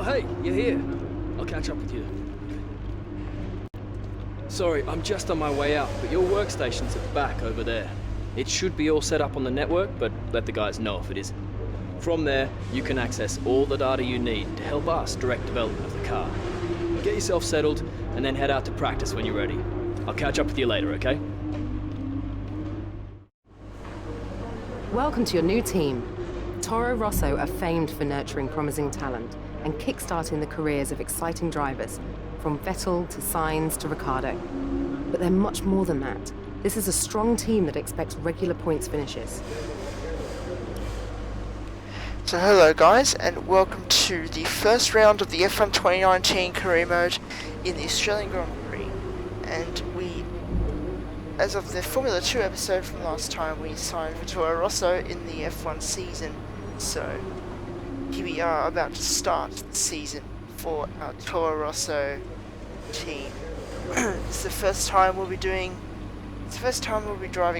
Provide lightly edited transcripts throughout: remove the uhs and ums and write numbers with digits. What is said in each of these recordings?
hey, you're here. I'll catch up with you. Sorry, I'm just on my way out, but your workstation's at the back over there. It should be all set up on the network, but let the guys know if it isn't. From there, you can access all the data you need to help us direct development of the car. Get yourself settled, and then head out to practice when you're ready. I'll catch up with you later, okay? Welcome to your new team. Toro Rosso are famed for nurturing promising talent and kickstarting the careers of exciting drivers, from Vettel to Sainz to Ricciardo. But they're much more than that. This is a strong team that expects regular points finishes. So hello guys, and welcome to the first round of the F1 2019 career mode in the Australian Grand Prix. And as of the Formula 2 episode from last time, we signed for Toro Rosso in the F1 season. So here we are about to start the season for our Toro Rosso team. It's the first time we'll be driving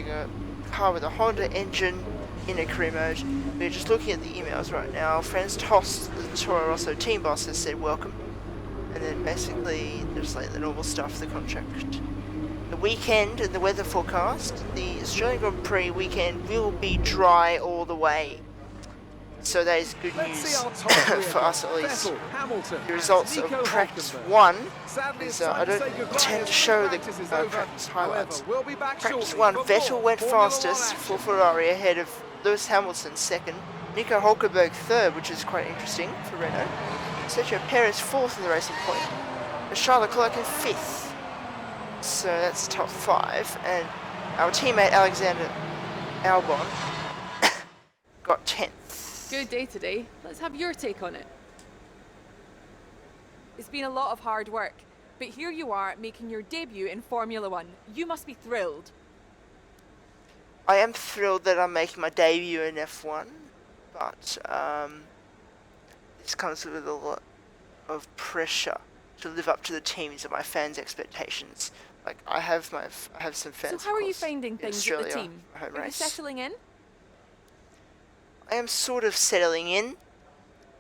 a car with a Honda engine in a career mode. We're just looking at the emails right now. Friends Toss, the Toro Rosso team boss, has said welcome. And then basically there's like the normal stuff, the contract. The weekend and the weather forecast. The Australian Grand Prix weekend will be dry all the way. So that is good news for us at least. The results of practice 1 is, I don't tend to show the practice highlights. Practice 1, Vettel went fastest for Ferrari ahead of Lewis Hamilton second, Nico Hulkenberg third, which is quite interesting for Renault, Sergio Perez fourth in the Racing Point, and Charles Leclerc in fifth. So that's the top 5, and our teammate Alexander Albon got 10th. Good day today. Let's have your take on it. It's been a lot of hard work, but here you are making your debut in Formula 1. You must be thrilled. I am thrilled that I'm making my debut in F1, but this comes with a lot of pressure to live up to the team's and my fans' expectations. Like I have some fans. So how are you finding things at the team? Are you settling in? I am sort of settling in,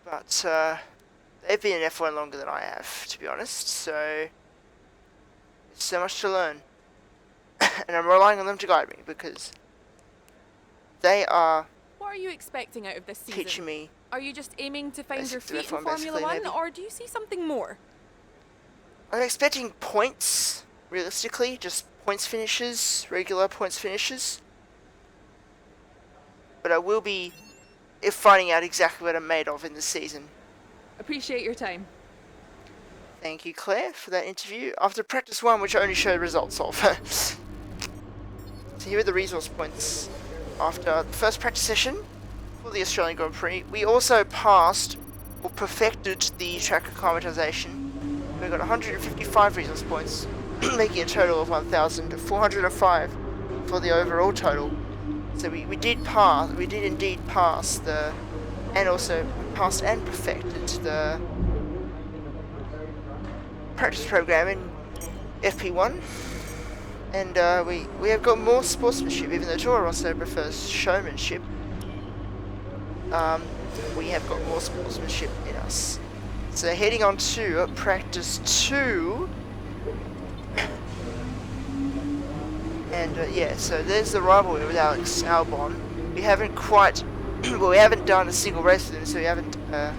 but they've been in F1 longer than I have, to be honest, so there's so much to learn. And I'm relying on them to guide me, because they are... What are you expecting out of this season? Teaching me... Are you just aiming to find your feet F1 in Formula 1, maybe. or do you see something more? I'm expecting points, realistically, just points finishes, regular points finishes. But I will be... finding out exactly what I'm made of in this season. Appreciate your time. Thank you, Claire, for that interview. After practice 1, which I only showed results of. So here are the resource points. After the first practice session for the Australian Grand Prix, we also passed or perfected the track acclimatization. We got 155 resource points, making a total of 1,405 for the overall total. So we did indeed pass and also passed and perfected the practice program in FP1, and we have got more sportsmanship. Even though Toro Rosso prefers showmanship, we have got more sportsmanship in us. So heading on to practice 2. And yeah, so there's the rivalry with Alex Albon. We haven't quite, well, we haven't done a single race with him, so we haven't done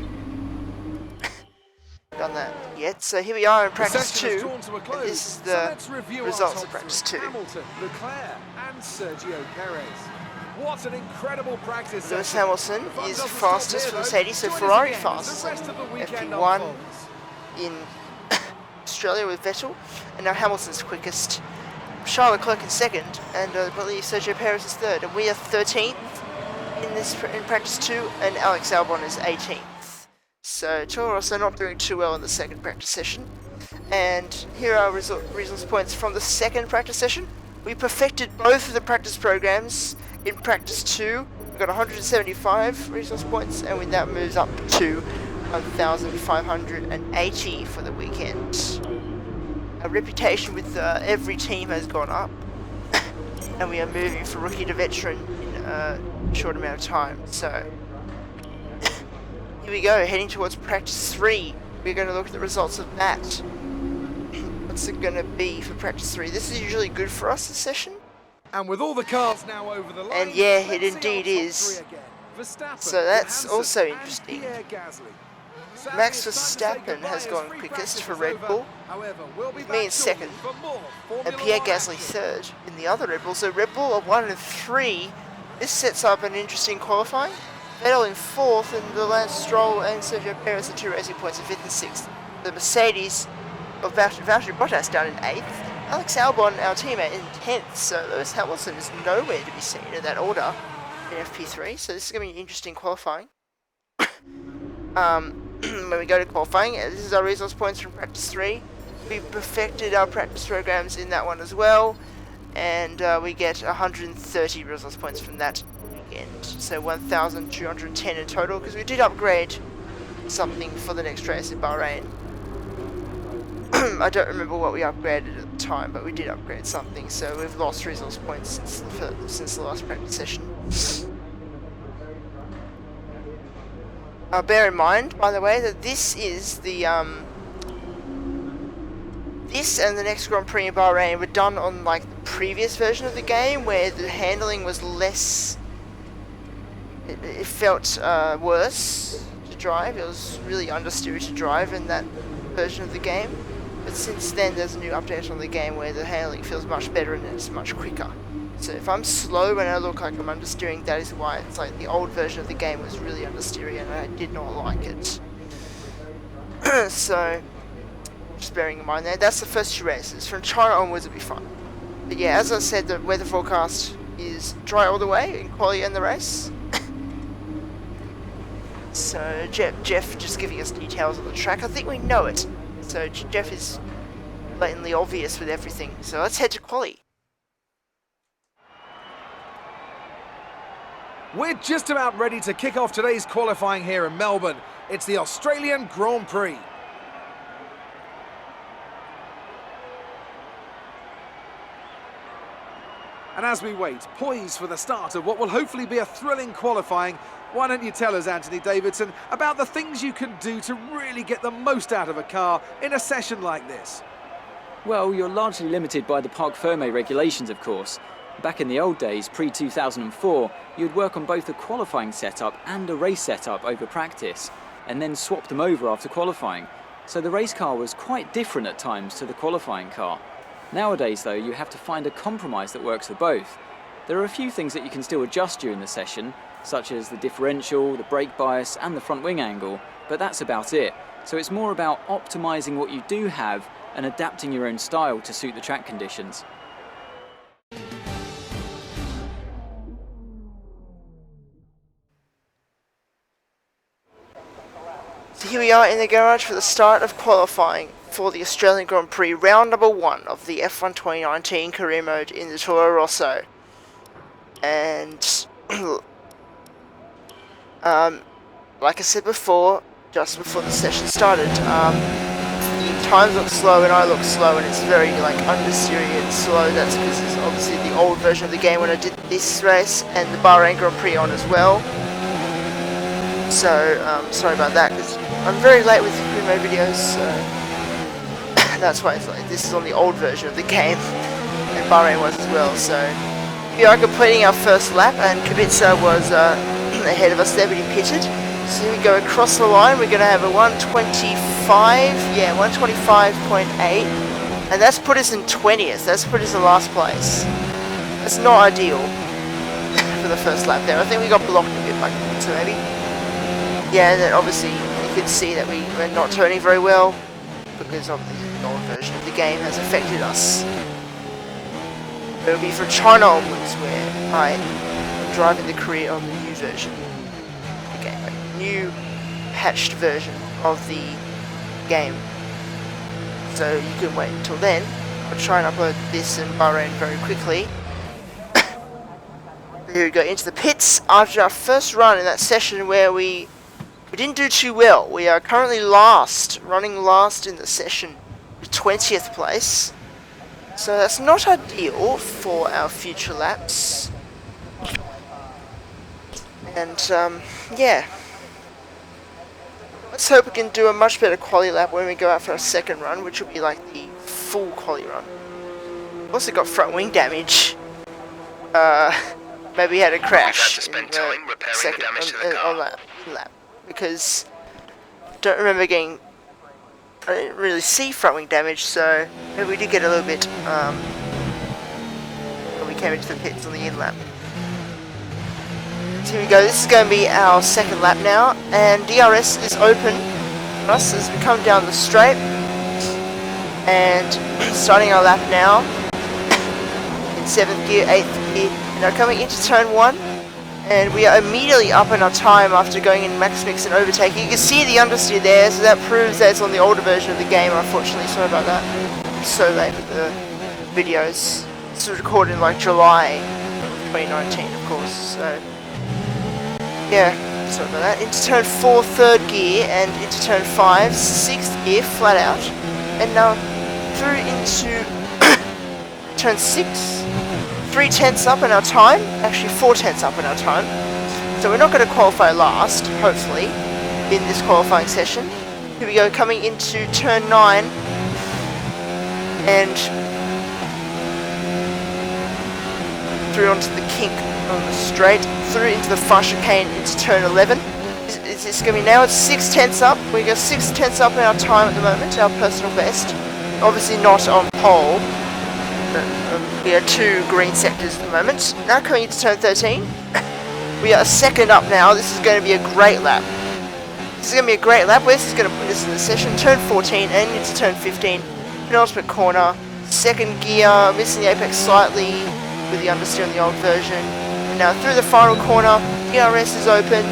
that yet. So here we are in practice 2, and this is the results of practice 2. Hamilton, Leclerc, and Sergio Perez. What an incredible practice! Lewis Hamilton is fastest for Mercedes, so Ferrari fastest. FP1 in Australia with Vettel, and now Hamilton's quickest. Charles Leclerc in second, and I believe Sergio Perez is third, and we are 13th in practice 2, and Alex Albon is 18th. So Toro Rosso not doing too well in the second practice session. And here are resource points from the second practice session. We perfected both of the practice programs in practice 2. We got 175 resource points, and with that moves up to 1,580 for the weekend. Our reputation with every team has gone up, and we are moving from rookie to veteran in a short amount of time. So here we go, heading towards practice 3. We're going to look at the results of that. What's it going to be for practice 3? This is usually good for us, this session. And with all the cars now over the line, And yeah, let's it see indeed our top is. three again. Verstappen, So that's Johansson, also and interesting. Pierre Gasly. Sadly, Max it's time to say Verstappen goodbye has as gone free quickest practice for is Red over. Bull. However, we'll be With back me in shortly second. for more And Formula Pierre 1 Gasly action. third in the other Red Bull. So Red Bull are 1 and 3. This sets up an interesting qualifying. Vettel in 4th, and the Lance Stroll and Sergio Perez are 2 racing points in 5th and 6th. The Mercedes of Valtteri Bottas down in 8th. Alex Albon, our teammate, in 10th. So Lewis Hamilton is nowhere to be seen in that order in FP3. So this is going to be interesting qualifying. When we go to qualifying, this is our resource points from practice 3. We perfected our practice programs in that one as well, and we get 130 resource points from that weekend. So 1,210 in total, because we did upgrade something for the next race in Bahrain. I don't remember what we upgraded at the time, but we did upgrade something, so we've lost resource points since the last practice session. Bear in mind, by the way, that this is the this and the next Grand Prix in Bahrain were done on like the previous version of the game, where the handling was less. It felt worse to drive. It was really understeery to drive in that version of the game. But since then, there's a new update on the game where the handling feels much better and it's much quicker. So if I'm slow and I look like I'm understeering, that is why. It's like the old version of the game was really understeery and I did not like it. So, just bearing in mind that. That's the first 2 races. From China onwards it'll be fun. But yeah, as I said, the weather forecast is dry all the way in quali and the race. So Jeff just giving us details of the track. I think we know it. So Jeff is blatantly obvious with everything. So let's head to quali. We're just about ready to kick off today's qualifying here in Melbourne. It's the Australian Grand Prix. And as we wait, poised for the start of what will hopefully be a thrilling qualifying, why don't you tell us, Anthony Davidson, about the things you can do to really get the most out of a car in a session like this? Well, you're largely limited by the Parc Fermé regulations, of course. Back in the old days, pre-2004, you'd work on both a qualifying setup and a race setup over practice, and then swap them over after qualifying. So the race car was quite different at times to the qualifying car. Nowadays, though, you have to find a compromise that works for both. There are a few things that you can still adjust during the session, such as the differential, the brake bias, and the front wing angle, but that's about it. So it's more about optimizing what you do have and adapting your own style to suit the track conditions. So here we are in the garage for the start of qualifying for the Australian Grand Prix, round number 1 of the F1 2019 career mode in the Toro Rosso. And like I said before, just before the session started, the times look slow and I look slow, and it's very like understeery and slow. That's because it's obviously the old version of the game when I did this race and the Bahrain Grand Prix on as well. So sorry about that, because I'm very late with the career mode videos, so that's why it's like this is on the old version of the game, and Bahrain was as well. So we are completing our first lap, and Kubica was ahead of us there, but he pitted. So here we go across the line. We're going to have a 125.8, and that's put us in 20th. That's put us in last place. That's not ideal for the first lap there. I think we got blocked a bit by Kubica maybe. Yeah, and then obviously you can see that we were not turning very well because of the old version of the game has affected us. It'll be from China onwards where I am driving the career on the new version. Okay, a new patched version of the game. So you can wait until then. I'll try and upload this in Bahrain very quickly. Here we go into the pits after our first run in that session where we didn't do too well. We are currently last, running last in the session, 20th place. So that's not ideal for our future laps. And yeah, let's hope we can do a much better quali lap when we go out for our second run, which will be like the full quali run. We've also got front wing damage. Maybe we had a crash in the second on that lap, because don't remember getting. I didn't really see front wing damage, so maybe we did get a little bit when we came into the pits on the in lap. So here we go, this is going to be our second lap now, and DRS is open for us as we come down the straight, and starting our lap now in 7th gear, 8th gear, now coming into turn 1, and we are immediately up in our time after going in max mix and overtaking. You can see the understeer there, so that proves that it's on the older version of the game, unfortunately. Sorry about that. I'm so late with the videos. This was recorded in like July of 2019, of course, so yeah, sorry about that. Into turn 4, 3rd gear, and into turn 5, 6th gear, flat out, and now through into turn 6. 3/10 up in our time, actually 4/10 up in our time, so we're not going to qualify last, hopefully, in this qualifying session. Here we go, coming into turn 9, and through onto the kink on the straight, through into the far chicane into turn 11. It's going to be now, it's 6/10 up, we got 6/10 up in our time at the moment, our personal best, obviously not on pole. We are 2 green sectors at the moment. Now coming into turn 13, we are a second up now. This is going to be a great lap. This is going to be a great lap. Where's this going to put us in the session? Turn 14 and into turn 15. Penultimate corner, 2nd gear, missing the apex slightly with the understeer in the old version. And now through the final corner, DRS is open,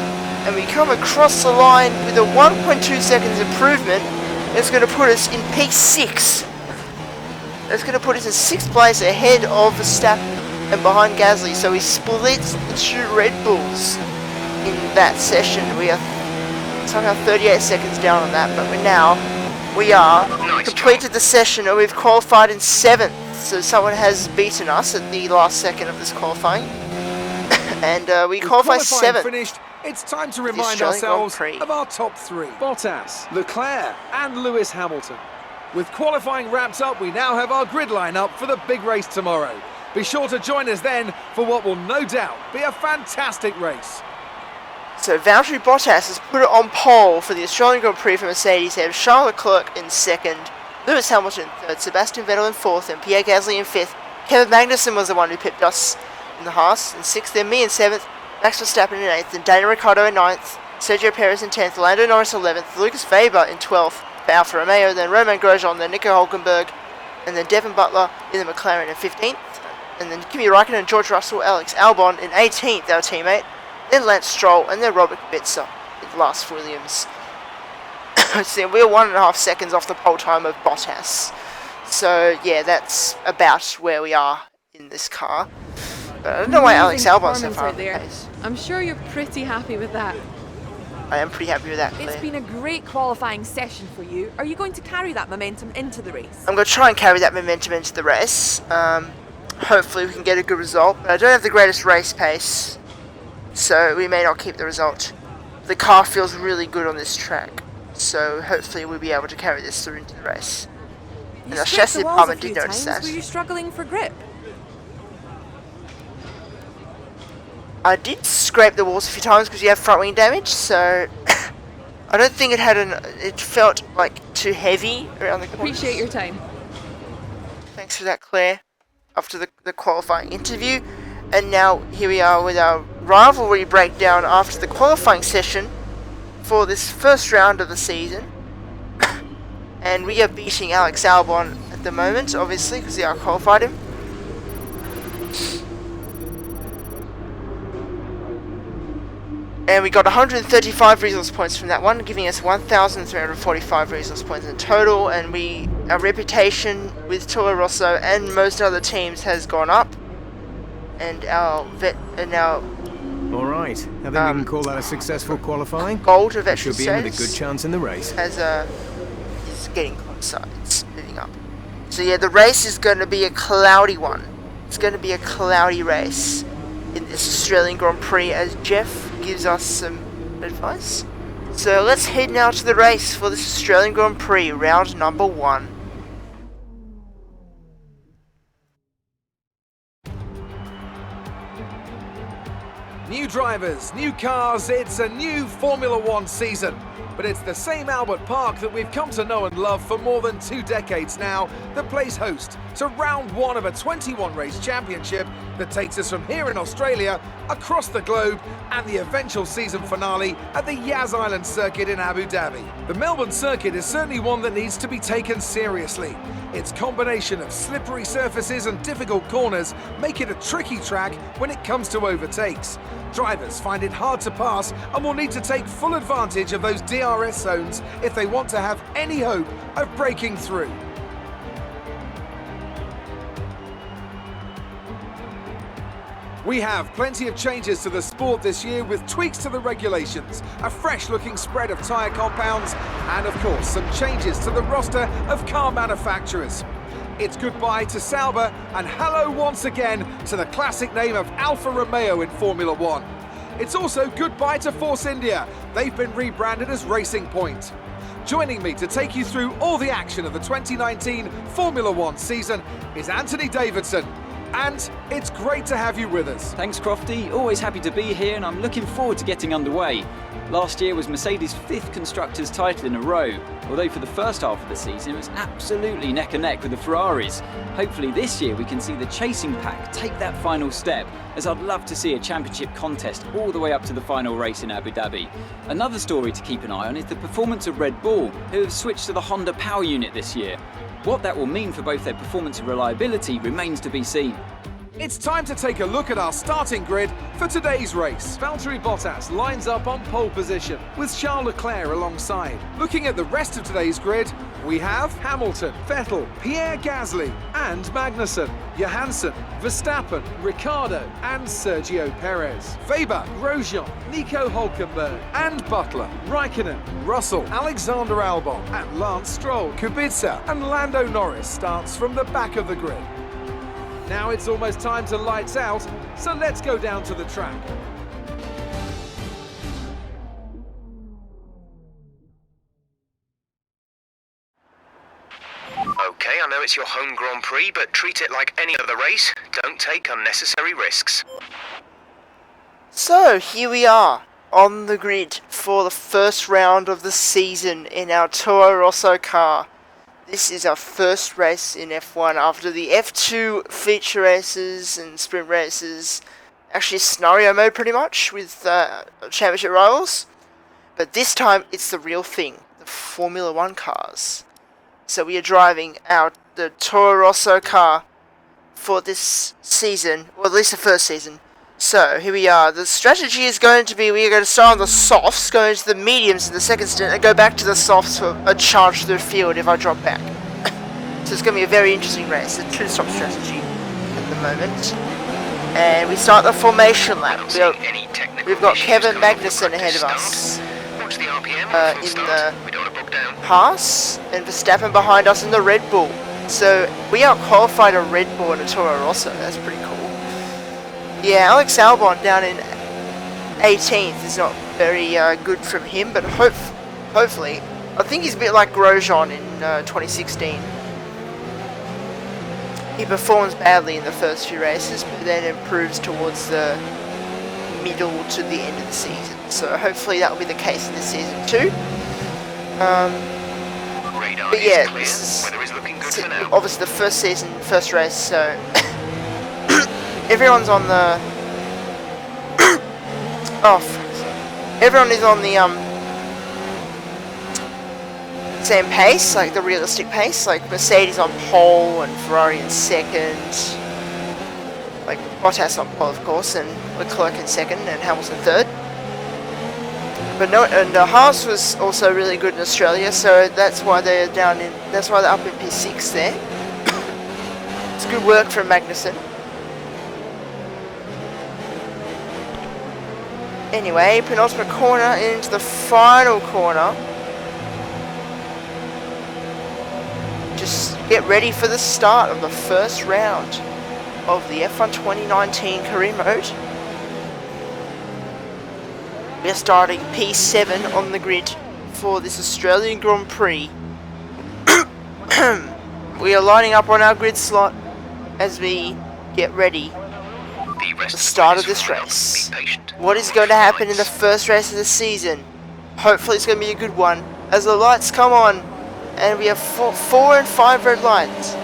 and we come across the line with a 1.2 seconds improvement. It's going to put us in P6. That's going to put us in 6th place ahead of Verstappen and behind Gasly. So we split the 2 Red Bulls in that session. We are somehow 38 seconds down on that, but we are completed the session and we've qualified in 7th. So someone has beaten us at the last second of this qualifying. And we qualified 7th. Finished. It's time to remind ourselves of our top 3. Bottas, Leclerc and Lewis Hamilton. With qualifying wrapped up, we now have our grid lineup for the big race tomorrow. Be sure to join us then for what will no doubt be a fantastic race. So Valtteri Bottas has put it on pole for the Australian Grand Prix for Mercedes. They have Charles Leclerc in 2nd, Lewis Hamilton in 3rd, Sebastian Vettel in 4th, and Pierre Gasly in 5th. Kevin Magnussen was the one who pipped us in the Haas in 6th, then me in 7th, Max Verstappen in 8th, and Daniel Ricciardo in 9th, Sergio Perez in 10th, Lando Norris 11th, Lucas Weber in 12th, Alfa Romeo, then Romain Grosjean, then Nico Hülkenberg, and then Devon Butler in the McLaren in 15th, and then Kimi Räikkönen, George Russell, Alex Albon in 18th, our teammate, then Lance Stroll, and then Robert Kubica in last Williams. So we're 1.5 seconds off the pole time of Bottas. So yeah, that's about where we are in this car. But I don't know why Alex Albon's so far there. I'm sure you're pretty happy with that. I am pretty happy with that, Claire. It's been a great qualifying session for you. Are you going to carry that momentum into the race? I'm going to try and carry that momentum into the race. Hopefully we can get a good result. But I don't have the greatest race pace, so we may not keep the result. The car feels really good on this track, so hopefully we'll be able to carry this through into the race. And the chassis department did notice that. Were you struggling for grip? I did scrape the walls a few times because you have front wing damage, so I don't think it had it felt like too heavy around the corners. Appreciate your time. Thanks for that, Claire, after the qualifying interview. And now here we are with our rivalry breakdown after the qualifying session for this first round of the season. And we are beating Alex Albon at the moment, obviously, because we qualified him. And we got 135 resource points from that one, giving us 1,345 resource points in total. And our reputation with Toro Rosso and most other teams has gone up. And our all right, I think we can call that a successful qualifying. Gold of veteran should be in with a good chance in the race. Is getting closer. It's moving up. So yeah, the race is going to be a cloudy one. It's going to be a cloudy race in this Australian Grand Prix, as Jeff gives us some advice. So let's head now to the race for this Australian Grand Prix, round number 1. New drivers, new cars, it's a new Formula One season. But it's the same Albert Park that we've come to know and love for more than 2 decades now that plays host to round 1 of a 21-race championship that takes us from here in Australia, across the globe, and the eventual season finale at the Yas Island circuit in Abu Dhabi. The Melbourne circuit is certainly one that needs to be taken seriously. Its combination of slippery surfaces and difficult corners make it a tricky track when it comes to overtakes. Drivers find it hard to pass and will need to take full advantage of those DRS zones if they want to have any hope of breaking through. We have plenty of changes to the sport this year with tweaks to the regulations, a fresh-looking spread of tyre compounds, and of course some changes to the roster of car manufacturers. It's goodbye to Sauber and hello once again to the classic name of Alfa Romeo in Formula One. It's also goodbye to Force India. They've been rebranded as Racing Point. Joining me to take you through all the action of the 2019 Formula One season is Anthony Davidson. And it's great to have you with us. Thanks, Crofty. Always happy to be here, and I'm looking forward to getting underway. Last year was Mercedes' 5th Constructors' title in a row, although for the first half of the season it was absolutely neck and neck with the Ferraris. Hopefully this year we can see the chasing pack take that final step, as I'd love to see a championship contest all the way up to the final race in Abu Dhabi. Another story to keep an eye on is the performance of Red Bull, who have switched to the Honda power unit this year. What that will mean for both their performance and reliability remains to be seen. It's time to take a look at our starting grid for today's race. Valtteri Bottas lines up on pole position with Charles Leclerc alongside. Looking at the rest of today's grid, we have Hamilton, Vettel, Pierre Gasly and Magnussen, Johansson, Verstappen, Ricciardo and Sergio Perez, Weber, Grosjean, Nico Hülkenberg and Butler, Raikkonen, Russell, Alexander Albon and Lance Stroll. Kubica and Lando Norris starts from the back of the grid. Now it's almost time to lights out, so let's go down to the track. Okay, I know it's your home Grand Prix, but treat it like any other race. Don't take unnecessary risks. So here we are on the grid for the first round of the season in our Toro Rosso car. This is our first race in F1 after the F2 feature races and sprint races. Actually scenario mode pretty much with championship rivals. But this time it's the real thing, the Formula One cars. So we are driving the Toro Rosso car for this season, or at least the first season. So here we are. The strategy is going to be we are going to start on the softs, go into the mediums in the second stint, and go back to the softs for a charge through the field if I drop back. So it's going to be a very interesting race. It's a two-stop strategy at the moment. And we start the formation lap. We've got Kevin Magnussen ahead of us in the Haas, and Verstappen behind us in the Red Bull. So we are qualified a Red Bull and a Toro Rosso. That's pretty cool. Yeah, Alex Albon down in 18th is not very good from him, but hopefully, I think he's a bit like Grosjean in 2016. He performs badly in the first few races, but then improves towards the middle to the end of the season. So hopefully that will be the case in this season too. But yeah, this is obviously the first season, first race, so everyone's on the everyone is on the same pace, like the realistic pace, like Mercedes on pole and Ferrari in second, like Bottas on pole of course, and Leclerc in second and Hamilton third. But no, and Haas was also really good in Australia, so that's why they're up in P6 there. It's good work from Magnussen. Anyway, penultimate corner into the final corner. Just get ready for the start of the first round of the F1 2019 career mode. We are starting P7 on the grid for this Australian Grand Prix. We are lining up on our grid slot as we get ready for the start of this race. What is going to happen in the first race of the season? Hopefully it's going to be a good one. As the lights come on, and we have 4 and 5 red lights.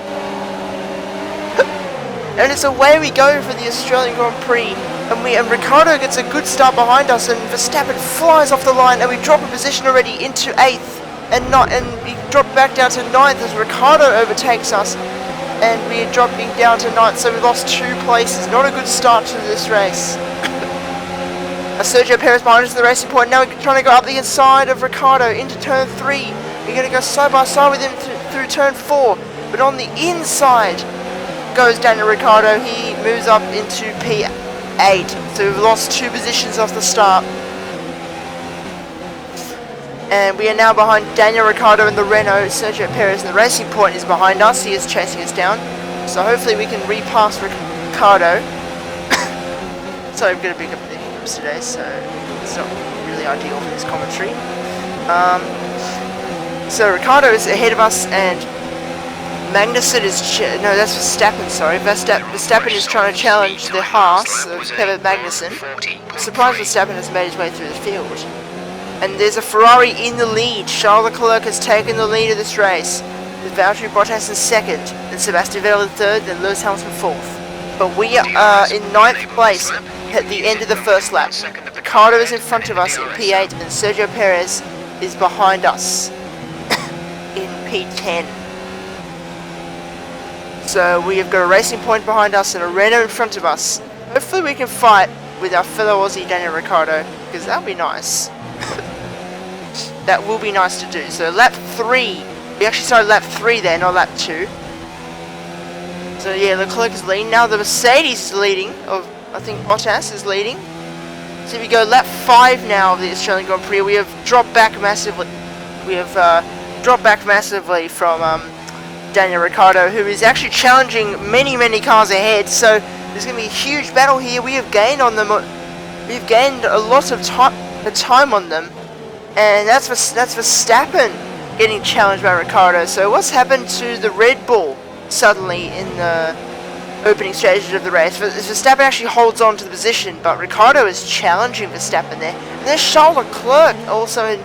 And it's away we go for the Australian Grand Prix. And Ricciardo gets a good start behind us, and Verstappen flies off the line, and we drop a position already into 8th, and we drop back down to 9th as Ricciardo overtakes us, and we are dropping down to 9th, so we lost 2 places. Not a good start to this race. Sergio Perez behind us in the racing point. Now we're trying to go up the inside of Ricciardo into turn 3. We're going to go side by side with him through turn 4, but on the inside goes Daniel Ricciardo. He moves up into P8, so we've lost 2 positions off the start. And we are now behind Daniel Ricciardo in the Renault. Sergio Perez in the racing point is behind us. He is chasing us down, so hopefully we can repass Ricciardo. So I'm going to pick up the hiccups today, so it's not really ideal for this commentary. So Ricciardo is ahead of us, and Magnussen is... no, that's Verstappen, sorry. Verstappen is trying to challenge the Haas of Kevin Magnussen. I'm surprised Verstappen has made his way through the field. And there's a Ferrari in the lead. Charles Leclerc has taken the lead of this race, with Valtteri Bottas in 2nd, then Sebastian Vettel in 3rd, then Lewis Hamilton 4th. But we are in 9th place at the end of the first lap. Ricciardo is in front of us in P8, and Sergio Perez is behind us in P10. So we have got a racing point behind us and a Renault in front of us. Hopefully we can fight with our fellow Aussie Daniel Ricciardo, because that would be nice. That will be nice to do. So lap 3, we actually started lap 3 there, not lap 2. So yeah, Leclerc is leading. Now the Mercedes is leading, I think Bottas is leading. So if we go lap 5 now of the Australian Grand Prix, we have dropped back massively. We have dropped back massively from Daniel Ricciardo, who is actually challenging many cars ahead. So there's going to be a huge battle here. We have gained on them. We've gained a lot of time on them, and that's Verstappen getting challenged by Ricciardo. So what's happened to the Red Bull suddenly in the opening stages of the race? Verstappen actually holds on to the position, but Ricciardo is challenging Verstappen there. And there's Charles Leclerc also in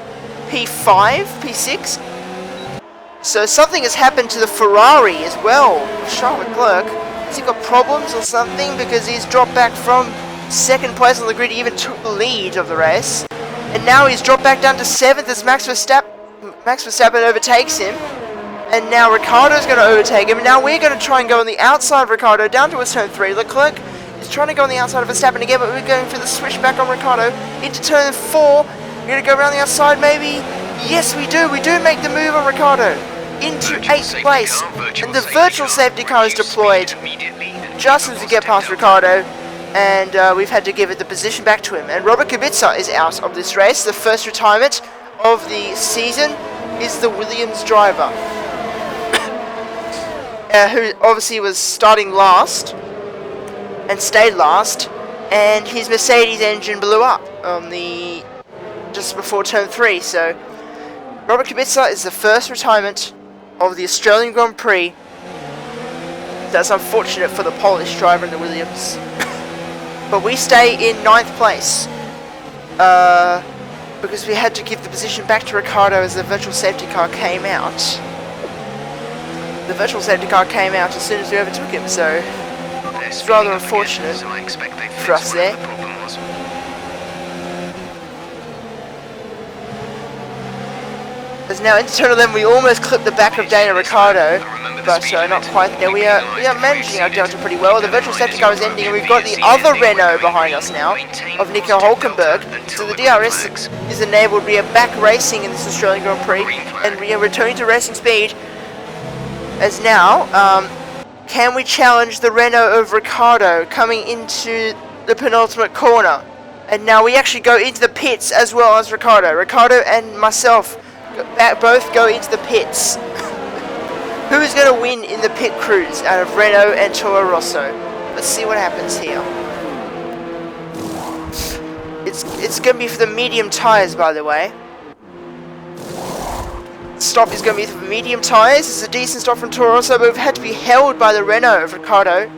P5, P6. So something has happened to the Ferrari as well. Charles Leclerc, has he got problems or something? Because he's dropped back from 2nd place on the grid. He even took the lead of the race, and now he's dropped back down to 7th as Max Verstappen overtakes him. And now Ricciardo's going to overtake him. And now we're going to try and go on the outside of Ricciardo down towards turn 3. Leclerc is trying to go on the outside of Verstappen again, but we're going for the switch back on Ricciardo into turn 4. We're going to go around the outside maybe. Yes, we do. We do make the move on Ricciardo into 8th place. And the virtual safety car is deployed just as we get past Ricciardo. And we've had to give it the position back to him. And Robert Kubica is out of this race. The first retirement of the season is the Williams driver, who obviously was starting last and stayed last, and his Mercedes engine blew up on just before turn 3. So Robert Kubica is the first retirement of the Australian Grand Prix. That's unfortunate for the Polish driver in the Williams. But we stay in 9th place, because we had to give the position back to Ricciardo as the virtual safety car came out. The virtual safety car came out as soon as we overtook him, so it's rather unfortunate for us there. As now into turn 11, we almost clipped the back of Daniel Ricciardo, but not quite there. We are managing our delta pretty well. The virtual safety car is ending, and we've got the other Renault behind us now, of Nico Hülkenberg. So the DRS is enabled. We are back racing in this Australian Grand Prix, and we are returning to racing speed. As now, can we challenge the Renault of Ricciardo coming into the penultimate corner? And now we actually go into the pits as well as Ricciardo. Ricciardo and myself both go into the pits. Who is going to win in the pit crews out of Renault and Toro Rosso? Let's see what happens here. It's going to be for the medium tyres, by the way. Stop is going to be for medium tyres. It's a decent stop from Toro Rosso, but we've had to be held by the Renault of Ricciardo.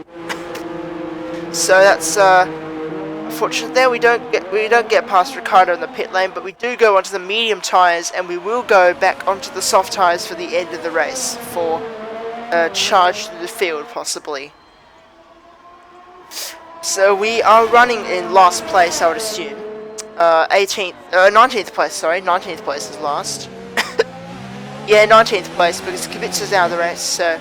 So that's unfortunate. There we don't get past Ricciardo in the pit lane, but we do go onto the medium tyres, and we will go back onto the soft tyres for the end of the race for a charge to the field, possibly. So we are running in last place, I would assume. 19th place. Sorry, 19th place is last. Yeah, 19th place because Kibitza's out of the race, so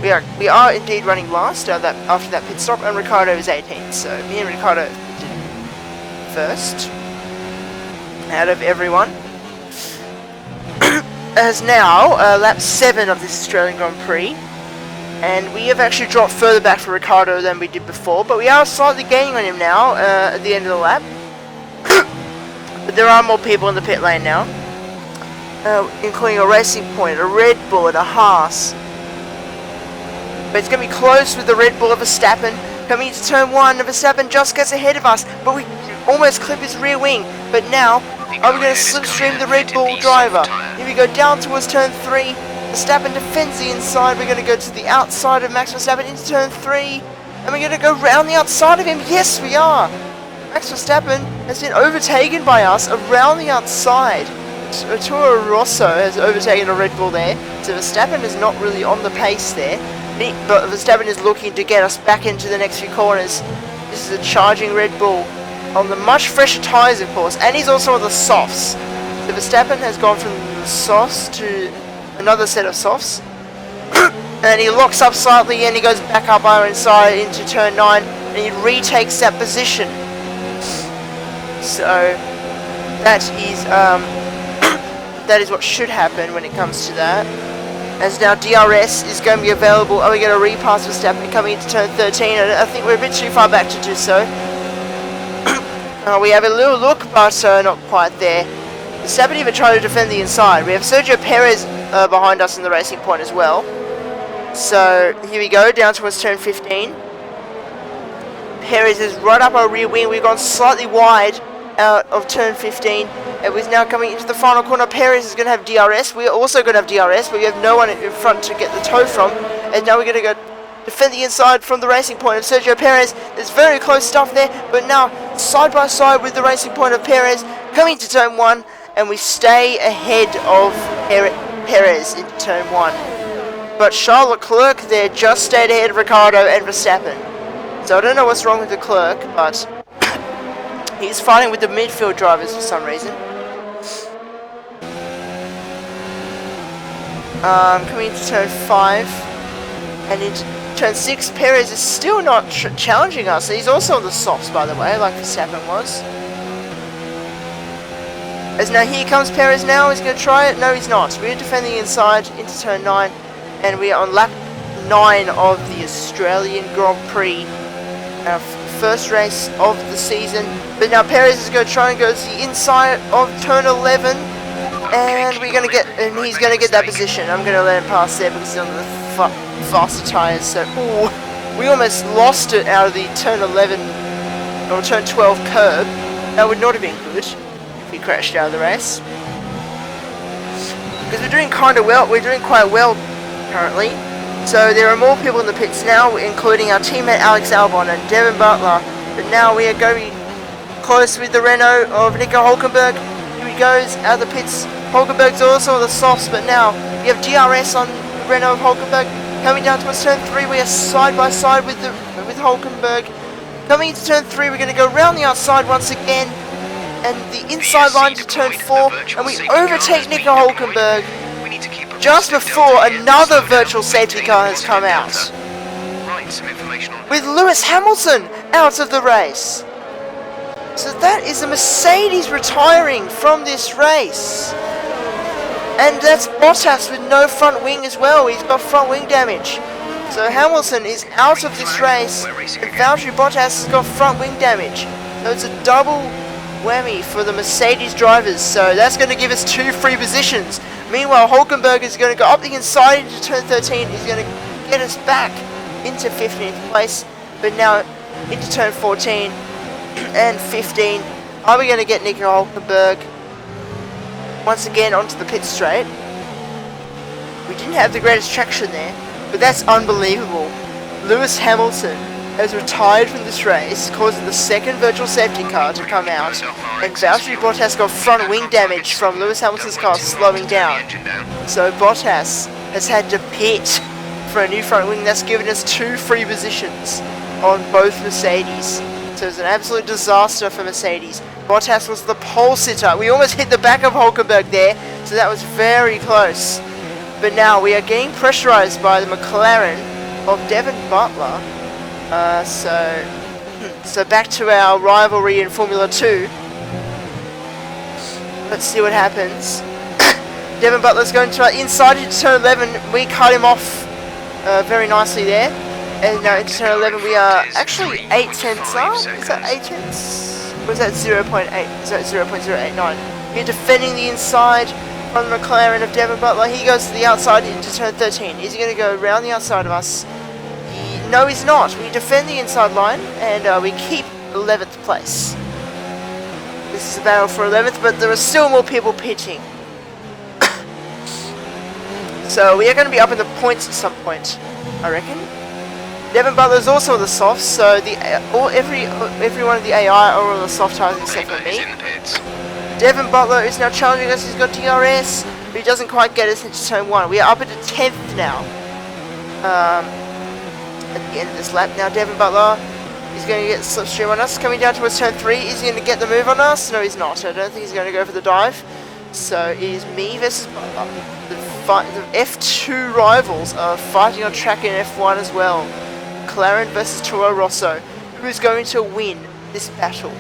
we are indeed running last after that pit stop, and Ricciardo is 18th, so me and Ricciardo did first out of everyone. As now lap 7 of this Australian Grand Prix, and we have actually dropped further back for Ricciardo than we did before, but we are slightly gaining on him now at the end of the lap. But there are more people in the pit lane now. Including a Racing Point, a Red Bull, and a Haas. But it's going to be close with the Red Bull of Verstappen. Coming into turn 1, Verstappen just gets ahead of us, but we almost clip his rear wing. But now, are we going to slipstream the Red Bull driver? Here we go down towards turn 3. Verstappen defends the inside. We're going to go to the outside of Max Verstappen into turn 3. And we're going to go round the outside of him. Yes, we are. Max Verstappen has been overtaken by us around the outside. Toro Rosso has overtaken a Red Bull there, so Verstappen is not really on the pace there, but Verstappen is looking to get us back into the next few corners. This is a charging Red Bull on the much fresher tyres, of course, and he's also on the softs. So Verstappen has gone from the softs to another set of softs, and he locks up slightly and he goes back up our inside into turn 9, and he retakes that position. So that is what should happen when it comes to that. As now DRS is going to be available. Are we going to repass Verstappen coming into turn 13? And I think we're a bit too far back to do so. We have a little look, but not quite there. Verstappen even tried to defend the inside. We have Sergio Perez behind us in the Racing Point as well. So here we go, down towards turn 15. Perez is right up our rear wing. We've gone slightly wide out of turn 15. It was now coming into the final corner. Perez is going to have DRS. We're also going to have DRS, but we have no one in front to get the toe from. And now we're going to go defend the inside from the Racing Point of Sergio Perez. There's very close stuff there, but now side by side with the Racing Point of Perez coming to turn 1, and we stay ahead of Perez into turn 1. But Charles Leclerc there just stayed ahead of Ricciardo and Verstappen. So I don't know what's wrong with Leclerc, but he's fighting with the midfield drivers for some reason. Coming into turn 5, and into turn 6, Perez is still not challenging us. He's also on the softs, by the way, like Verstappen was. As now here comes Perez now, he's going to try it. No, he's not. We're defending inside into turn 9, and we are on lap 9 of the Australian Grand Prix. Our first race of the season. But now Perez is going to try and go to the inside of turn 11. And we're going to get, and he's going to get that position. I'm going to let him pass there because he's on the faster tyres. So, ooh, we almost lost it out of the turn 11 or turn 12 curb. That would not have been good if we crashed out of the race. Because we're doing kind of well. We're doing quite well currently. So there are more people in the pits now, including our teammate Alex Albon and Devin Butler. But now we are going close with the Renault of Nico Hülkenberg. Here he goes out of the pits. Hülkenberg's also on the softs, but now we have DRS on the Renault of Hülkenberg. Coming down towards turn 3, we are side by side with Hülkenberg. Coming into turn 3, we're going to go round the outside once again, and the inside line to turn 4, and we overtake Nico Hülkenberg just before another virtual safety car has come out, with Lewis Hamilton out of the race. So that is a Mercedes retiring from this race. And that's Bottas with no front wing as well. He's got front wing damage. So Hamilton is out of this race, and Valtteri Bottas has got front wing damage. So it's a double whammy for the Mercedes drivers. So that's going to give us 2 free positions. Meanwhile, Hülkenberg is going to go up the inside into turn 13. He's going to get us back into 15th place. But now into turn 14 and 15. Are we going to get Nico Hulkenberg once again onto the pit straight? We didn't have the greatest traction there, but that's unbelievable. Lewis Hamilton has retired from this race, causing the second virtual safety car to come out, and Valtteri Bottas got front wing damage from Lewis Hamilton's car slowing down. So Bottas has had to pit for a new front wing. That's given us 2 free positions on both Mercedes. So it's an absolute disaster for Mercedes. Bottas was the pole sitter. We almost hit the back of Hulkenberg there, so that was very close. But now we are getting pressurized by the McLaren of Devon Butler. So back to our rivalry in Formula 2. Let's see what happens. Devon Butler's going to our inside into turn 11. We cut him off very nicely there. And now into turn 11 we are actually 8 tenths up. Is that 8 tenths? Or is that 0.8? Is that 0.089? We're defending the inside from the McLaren of Devon Butler. He goes to the outside into turn 13. Is he going to go around the outside of us? No, he's not. We defend the inside line and we keep 11th place. This is a battle for 11th, but there are still more people pitting. So we are going to be up in the points at some point, I reckon. Devon Butler is also on the softs, so every one of the AI are on the soft tires except for me. Devon Butler is now challenging us. He's got DRS, but he doesn't quite get us into turn 1. We are up at the 10th now. At the end of this lap now, Devon Butler is going to get slipstream on us. Coming down towards turn 3, is he going to get the move on us? No, he's not. I don't think he's going to go for the dive. So it is me versus Butler. The F2 rivals are fighting on track in F1 as well. McLaren versus Toro Rosso. Who's going to win this battle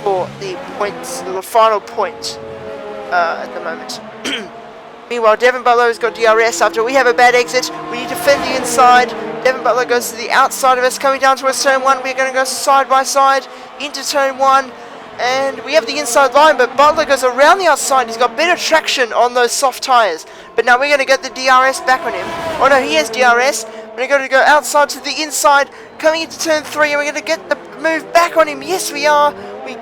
for the points, the final point at the moment? Meanwhile, Devon Butler has got DRS after we have a bad exit. We defend the inside. Devon Butler goes to the outside of us, coming down towards turn 1. We're going to go side by side into turn 1. And we have the inside line, but Butler goes around the outside. He's got better traction on those soft tyres. But now we're going to get the DRS back on him. Oh no, he has DRS. We're going to go outside to the inside, coming into turn 3, and we're going to get the move back on him. Yes, we are. We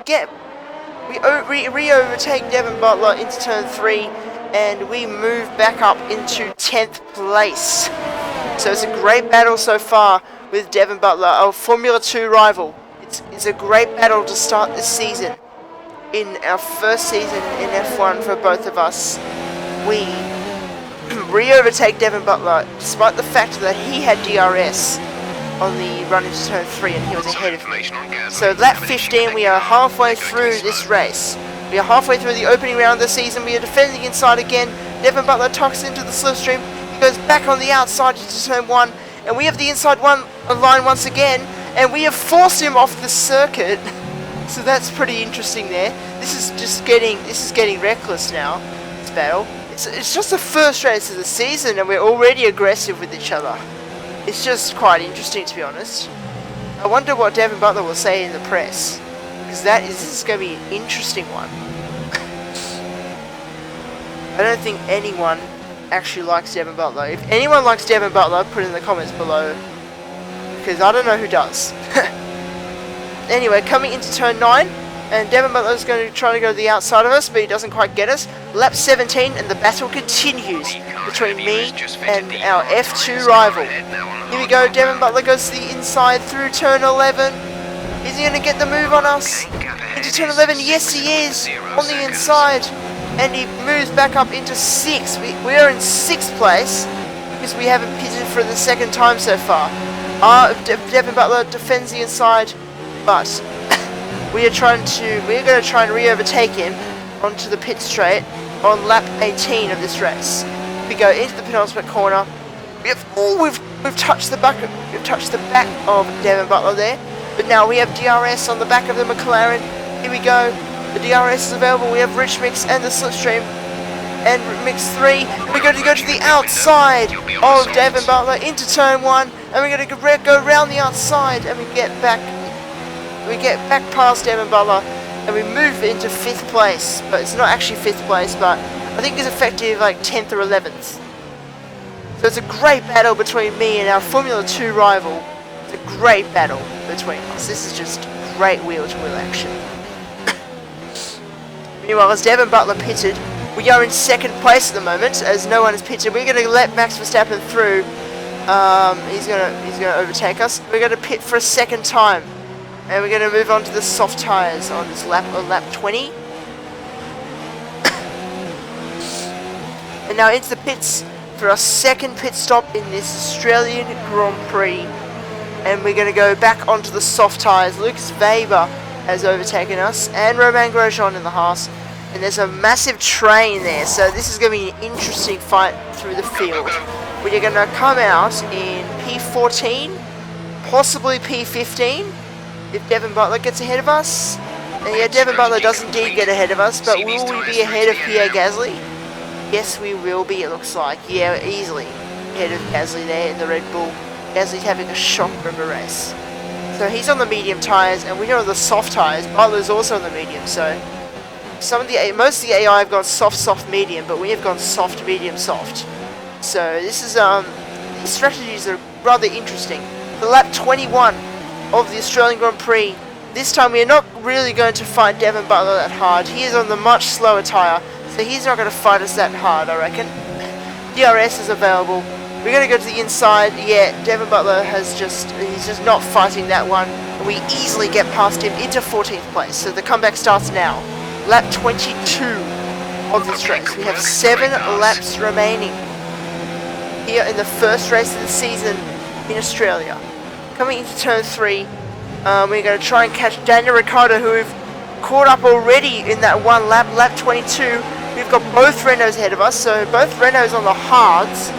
re-overtake Devon Butler into turn 3, and we move back up into 10th place. So it's a great battle so far with Devon Butler, our Formula 2 rival. It's a great battle to start this season. In our first season in F1 for both of us, we re-overtake Devon Butler, despite the fact that he had DRS on the run into turn 3 and he was ahead of me. So lap 15, we are halfway through this race. We are halfway through the opening round of the season. We are defending inside again. Devon Butler tucks into the slipstream. He goes back on the outside into turn 1, and we have the inside line once again, and we have forced him off the circuit. So that's pretty interesting there. This is getting reckless now, this battle. It's just the first race of the season and we're already aggressive with each other. It's just quite interesting, to be honest. I wonder what Devon Butler will say in the press, because this is going to be an interesting one. I don't think anyone actually likes Devon Butler. If anyone likes Devon Butler, put it in the comments below, because I don't know who does. Anyway, coming into turn 9, and Devon Butler is going to try to go to the outside of us, but he doesn't quite get us. Lap 17, and the battle continues between me and our F2 rival. Here we go, Devon Butler goes to the inside through turn 11. Is he going to get the move on us? Into turn 11, yes he is, on the inside. And he moves back up into 6th. We are in 6th place, because we haven't pitted for the second time so far. Devon Butler defends the inside, but we're going to try and re-overtake him onto the pit straight on lap 18 of this race. We go into the penultimate corner. We've touched the back of Devon Butler there, but now we have DRS on the back of the McLaren. Here we go. The DRS is available. We have Rich Mix and the slipstream and Mix 3. We're going to go to the outside of Devon Butler into turn 1, and we're going to go around the outside, and we get back past Devon Butler, and we move into 5th place. But it's not actually 5th place, but I think it's effective like 10th or 11th. So it's a great battle between me and our Formula 2 rival. It's a great battle between us. This is just great wheel-to-wheel action. Meanwhile, as Devin Butler pitted, we are in second place at the moment, as no one has pitted. We're going to let Max Verstappen through. He's gonna overtake us. We're going to pit for a second time, and we're going to move on to the soft tyres on this lap 20. And now into the pits for our second pit stop in this Australian Grand Prix, and we're going to go back onto the soft tyres. Lucas Weber has overtaken us, and Romain Grosjean in the Haas. And there's a massive train there, so this is going to be an interesting fight through the field. We are going to come out in P14, possibly P15, if Devin Butler gets ahead of us. And yeah, Devin Butler does indeed get ahead of us, but will we be ahead of Pierre Gasly? Yes, we will be, it looks like. Yeah, easily ahead of Gasly there in the Red Bull. Gasly's having a shocker of a race. So he's on the medium tyres, and we're on the soft tyres. Butler's also on the medium, so... most of the AI have gone soft, medium, but we have gone soft, medium, soft. So this is these strategies are rather interesting. The lap 21 of the Australian Grand Prix. This time we are not really going to fight Devin Butler that hard. He is on the much slower tyre, so he's not going to fight us that hard, I reckon. DRS is available. We're going to go to the inside. Yeah, Devin Butler he's just not fighting that one. And we easily get past him into 14th place. So the comeback starts now. Lap 22 of this race. We have 7 laps remaining here in the first race of the season in Australia. Coming into turn 3, we're going to try and catch Daniel Ricciardo, who we've caught up already in that one lap, lap 22. We've got both Renaults ahead of us, so both Renaults on the hards,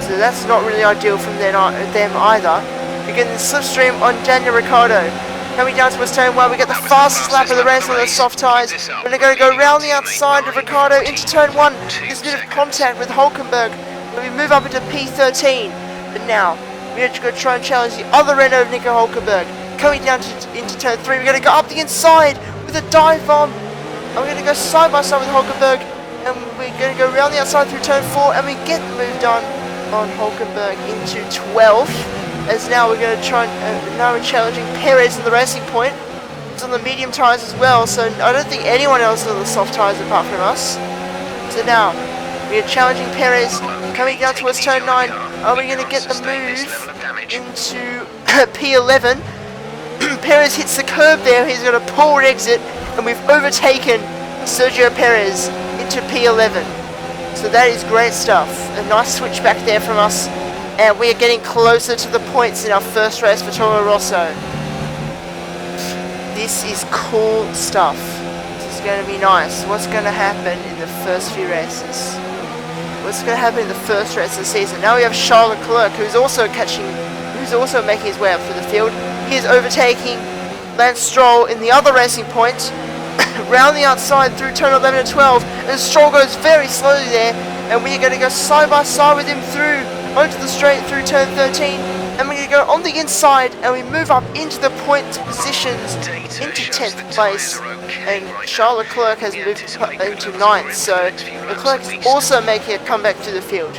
so that's not really ideal from them either. We're getting the slipstream on Daniel Ricciardo. Coming down to turn 1, we get the fastest lap of the race on those soft tyres. We're going to go around the outside of Ricciardo into turn 1. There's a bit of contact with Hulkenberg. We move up into P13. But now, we're going to try and challenge the other Renault of Nico Hulkenberg. Coming down into turn 3, we're going to go up the inside with a dive bomb. And we're going to go side by side with Hulkenberg. And we're going to go around the outside through turn 4. And we get the move done on Hulkenberg into 12th. As now we're going to try and now we're challenging Perez in the racing point. It's on the medium tyres as well, so I don't think anyone else is on the soft tyres apart from us. So now we are challenging Perez, coming down towards turn 9. Are we going to get the move into P11? Perez hits the curb there. He's going to pull exit, and we've overtaken Sergio Perez into P11. So that is great stuff. A nice switch back there from us. And we are getting closer to the points in our first race for Toro Rosso. This is cool stuff. This is going to be nice. What's going to happen in the first few races? What's going to happen in the first race of the season? Now we have Charles Leclerc, who's also making his way up through the field. He is overtaking Lance Stroll in the other racing point. Round the outside through turn 11 and 12. And Stroll goes very slowly there. And we are going to go side by side with him through onto the straight through turn 13, and we're going to go on the inside, and we move up into the point positions into 10th place, and Charles Leclerc has moved into 9th, so Leclerc is also making a comeback to the field.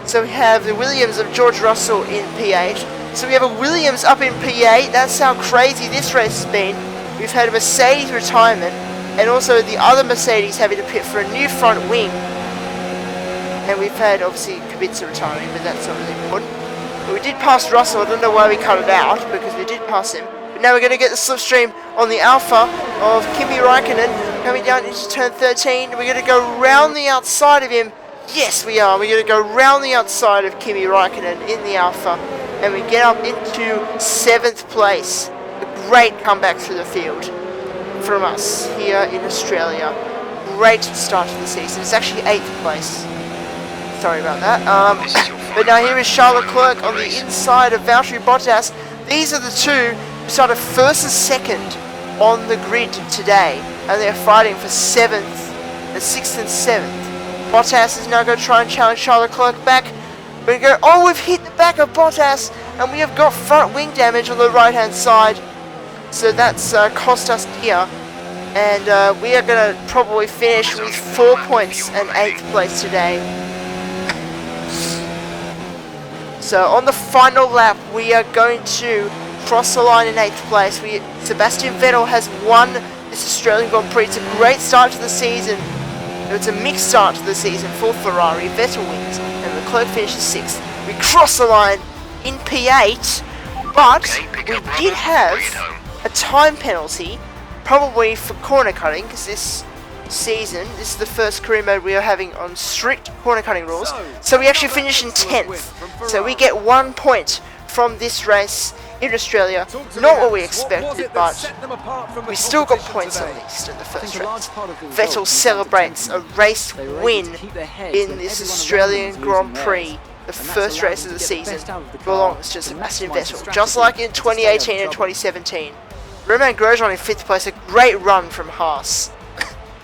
So we have the Williams of George Russell in P8, so we have a Williams up in P8. That's how crazy this race has been. We've had a Mercedes retirement, and also the other Mercedes having to pit for a new front wing. And we've had, obviously, Kubica retiring, but that's not really important. But we did pass Russell. I don't know why we cut it out, because we did pass him. But now we're going to get the slipstream on the Alpha of Kimi Räikkönen coming down into turn 13. We're going to go round the outside of him. Yes, we are. We're going to go round the outside of Kimi Räikkönen in the Alpha. And we get up into 7th place. A great comeback through the field from us here in Australia. Great start to the season. It's actually 8th place. Sorry about that. But now here is Charles Leclerc on the inside of Valtteri Bottas. These are the two who started 1st and 2nd on the grid today. And they're fighting for 7th and 6th and 7th. Bottas is now going to try and challenge Charles Leclerc back. We're going to go, oh, we've hit the back of Bottas. And we have got front wing damage on the right hand side. So that's cost us here. And we are going to probably finish with 4 points and 8th place today. So on the final lap, we are going to cross the line in 8th place. Sebastian Vettel has won the this Australian Grand Prix. It's a great start to the season. It's a mixed start to the season for Ferrari. Vettel wins and Leclerc finishes 6th. We cross the line in P8, but we did have a time penalty, probably for corner cutting, because this season, this is the first career mode we are having on strict corner cutting rules. So we actually finish in 10th. So we get 1 point from this race in Australia. Not what we expected, but we still got points at least in the first race. Vettel celebrates a race win in this Australian Grand Prix. The first race of the season belongs to Sebastian Vettel, just like in 2018 and 2017. Romain Grosjean in 5th place, a great run from Haas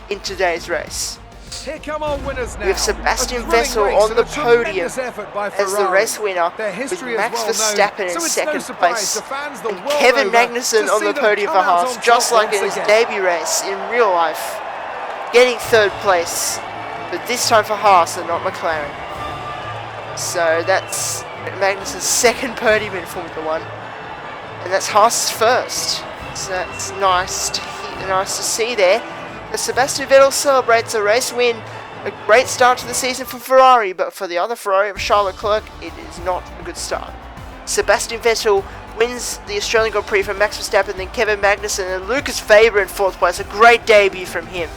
in today's race. Here come our winners now. We have Sebastian Vettel on the podium as the race winner, with Max Verstappen in 2nd place, and Kevin Magnussen on the podium for Haas, just like in his debut race in real life, getting 3rd place, but this time for Haas and not McLaren. So that's Magnussen's 2nd podium in Formula 1, and that's Haas' 1st. So that's nice to see there. Sebastian Vettel celebrates a race win, a great start to the season for Ferrari, but for the other Ferrari of Charles Leclerc, it is not a good start. Sebastian Vettel wins the Australian Grand Prix from Max Verstappen, then Kevin Magnussen, and Lucas Faber in 4th place, a great debut from him.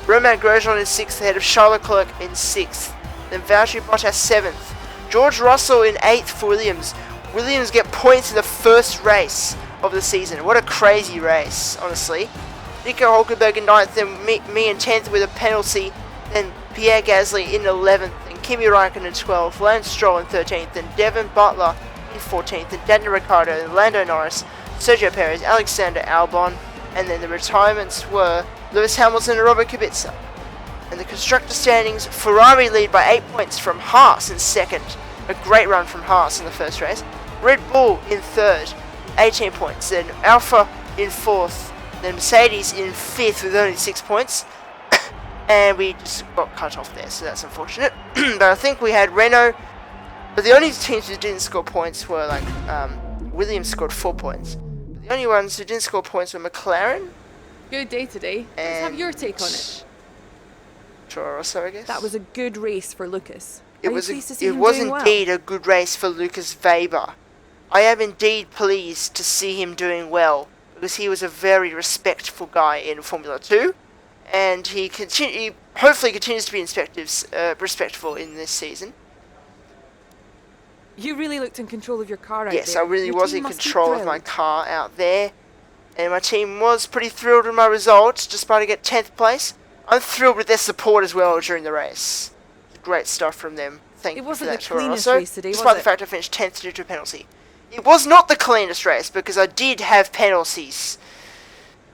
Romain Grosjean in 6th, ahead of Charles Leclerc in 6th, then Valtteri Bottas 7th. George Russell in 8th for Williams. Williams get points in the first race of the season. What a crazy race, honestly. Nico Hulkenberg in 9th, then me in 10th with a penalty, then Pierre Gasly in 11th, and Kimi Raikkonen in 12th, Lance Stroll in 13th, and Devon Butler in 14th, and Daniel Ricciardo, and Lando Norris, Sergio Perez, Alexander Albon, and then the retirements were Lewis Hamilton and Robert Kubica. And the constructor standings, Ferrari lead by 8 points from Haas in 2nd, a great run from Haas in the first race, Red Bull in 3rd, 18 points, then Alfa in 4th, then Mercedes in 5th with only 6 points, and we just got cut off there, so that's unfortunate. But I think we had Renault, but the only teams who didn't score points were like, Williams scored 4 points. But the only ones who didn't score points were McLaren. Good day today. Let's have your take on it. Toro Rosso, I guess. That was a good race for Lucas. It was indeed a good race for Lucas Weber. I am indeed pleased to see him doing well, because he was a very respectful guy in Formula 2, and he hopefully continues to be respectful in this season. You really looked in control of your car out there. Yes, I really was in control of my car out there, and my team was pretty thrilled with my results, despite I get 10th place. I'm thrilled with their support as well during the race. Great stuff from them. Thank you for that, Toro Rosso. Despite the fact I finished 10th due to a penalty. It was not the cleanest race, because I did have penalties.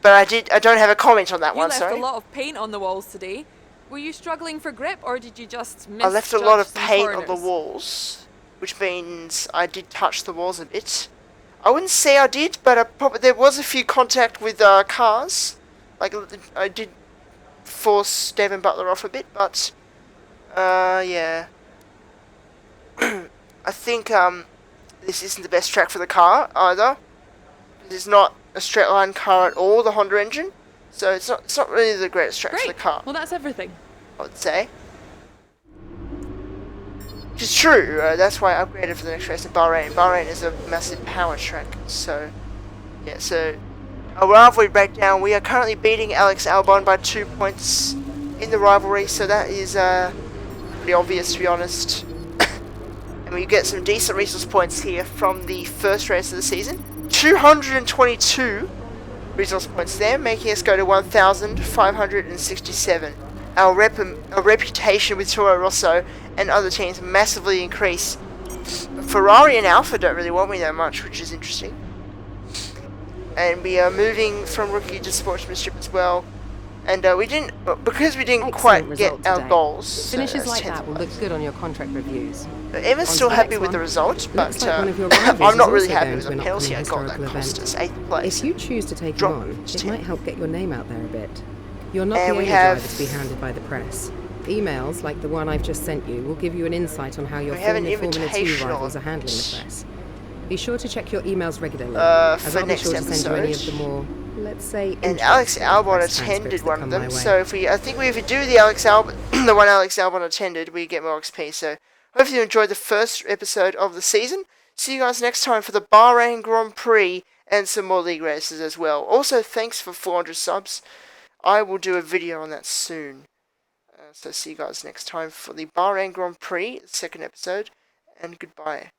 But I don't have a comment on that one, sorry. You left a lot of paint on the walls today. Were you struggling for grip, or did you just misjudge I left a lot of paint corners? on the walls, which means I did touch the walls a bit. I wouldn't say I did, but there was a few contact with cars. Like, I did force Devon Butler off a bit, but yeah. I think this isn't the best track for the car either. It's not a straight line car at all, the Honda engine, so it's not really the greatest track for the car. Well, that's everything. I would say. Which is true. That's why I upgraded for the next race in Bahrain. Bahrain is a massive power track, so yeah. So a rivalry breakdown. We are currently beating Alex Albon by 2 points in the rivalry, so that is pretty obvious, to be honest. And we get some decent resource points here from the first race of the season. 222 resource points there, making us go to 1,567. Our reputation with Toro Rosso and other teams massively increase. Ferrari and Alfa don't really want me that much, which is interesting. And we are moving from rookie to sportsmanship as well. And because we didn't quite get our goals. Finishes like that will look good on your contract reviews. Emma's still happy with the result, but I'm not really happy with the penalty I got. That cost us 8th place. If you choose to take him on, it might help get your name out there a bit. You're not the only driver to be handed by the press. Emails like the one I've just sent you will give you an insight on how your former Formula 2 rivals are handling the press. Be sure to check your emails regularly, as I'll be sure to send you any of the more let's say, and Alex interesting Albon press attended transcripts that one of come them. my way. So if we do the Alex Albon, the one Alex Albon attended, we get more XP. So hopefully you enjoyed the first episode of the season. See you guys next time for the Bahrain Grand Prix and some more league races as well. Also, thanks for 400 subs. I will do a video on that soon. So see you guys next time for the Bahrain Grand Prix, second episode, and goodbye.